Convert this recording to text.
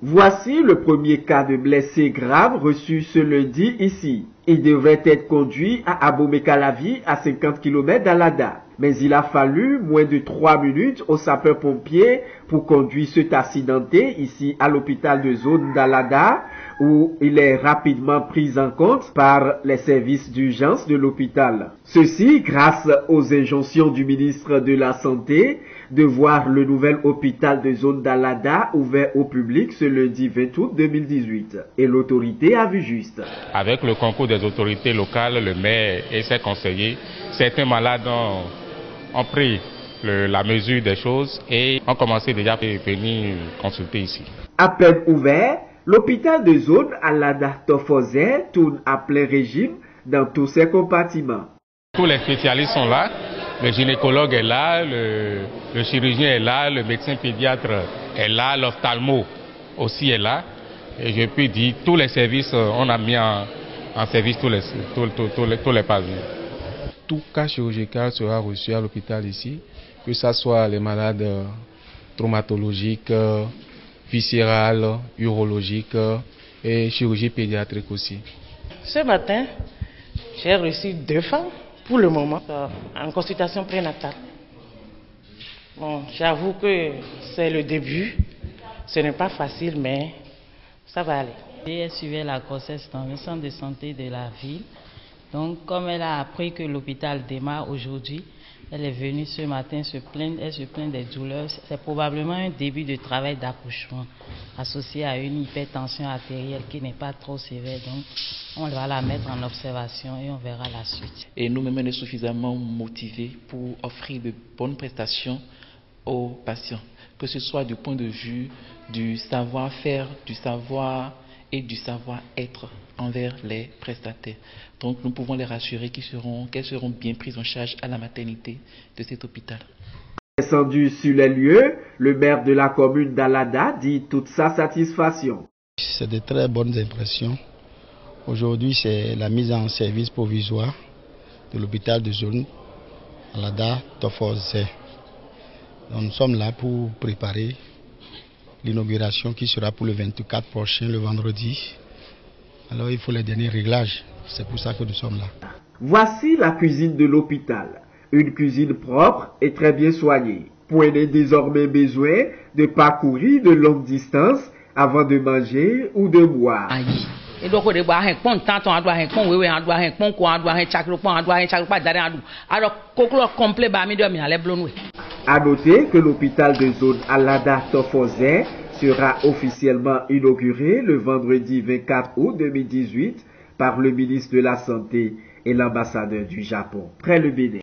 Voici le premier cas de blessé grave reçu ce lundi ici. Il devrait être conduit à Abomey-Calavi à 50 km d'Alada. Mais il a fallu moins de 3 minutes aux sapeurs-pompiers pour conduire cet accidenté ici à l'hôpital de zone d'Alada, où il est rapidement pris en compte par les services d'urgence de l'hôpital. Ceci grâce aux injonctions du ministre de la Santé de voir le nouvel hôpital de zone d'Alada ouvert au public ce lundi 20 août 2018. Et l'autorité a vu juste. Avec le concours des autorités locales, le maire et ses conseillers, certains malades ont pris la mesure des choses et ont commencé déjà à venir consulter ici. À peine ouvert, l'hôpital de zone Alada-Tofozé tourne à plein régime dans tous ses compartiments. Tous les spécialistes sont là, le gynécologue est là, le chirurgien est là, le médecin pédiatre est là, l'ophtalmo aussi est là. Et je peux dire, tous les services, on a mis en service tous les pavillons. Tout cas chirurgical sera reçu à l'hôpital ici, que ce soit les malades traumatologiques, viscérales, urologiques et chirurgie pédiatrique aussi. Ce matin, j'ai reçu 2 femmes pour le moment en consultation prénatale. Bon, j'avoue que c'est le début, ce n'est pas facile, mais ça va aller. Elle suivait la grossesse dans le centre de santé de la ville. Donc, comme elle a appris que l'hôpital démarre aujourd'hui, elle est venue ce matin se plaindre. Elle se plaint des douleurs. C'est probablement un début de travail d'accouchement associé à une hypertension artérielle qui n'est pas trop sévère. Donc, on va la mettre en observation et on verra la suite. Et nous-mêmes, on est suffisamment motivés pour offrir de bonnes prestations aux patients, que ce soit du point de vue du savoir-faire, du savoir et du savoir-être envers les prestataires. Donc nous pouvons les rassurer qu'elles seront bien prises en charge à la maternité de cet hôpital. Descendu sur les lieux, le maire de la commune d'Alada dit toute sa satisfaction. C'est de très bonnes impressions. Aujourd'hui, c'est la mise en service provisoire de l'hôpital de zone Alada-Tofozé. Nous sommes là pour préparer l'inauguration qui sera pour le 24 prochain, le vendredi. Alors il faut les derniers réglages, c'est pour ça que nous sommes là. Voici la cuisine de l'hôpital. Une cuisine propre et très bien soignée. Point n'est désormais besoin de parcourir de longues distances avant de manger ou de boire. À noter que l'hôpital de zone Alada-Tofozé sera officiellement inauguré le vendredi 24 août 2018 par le ministre de la Santé et l'ambassadeur du Japon près le Bénin.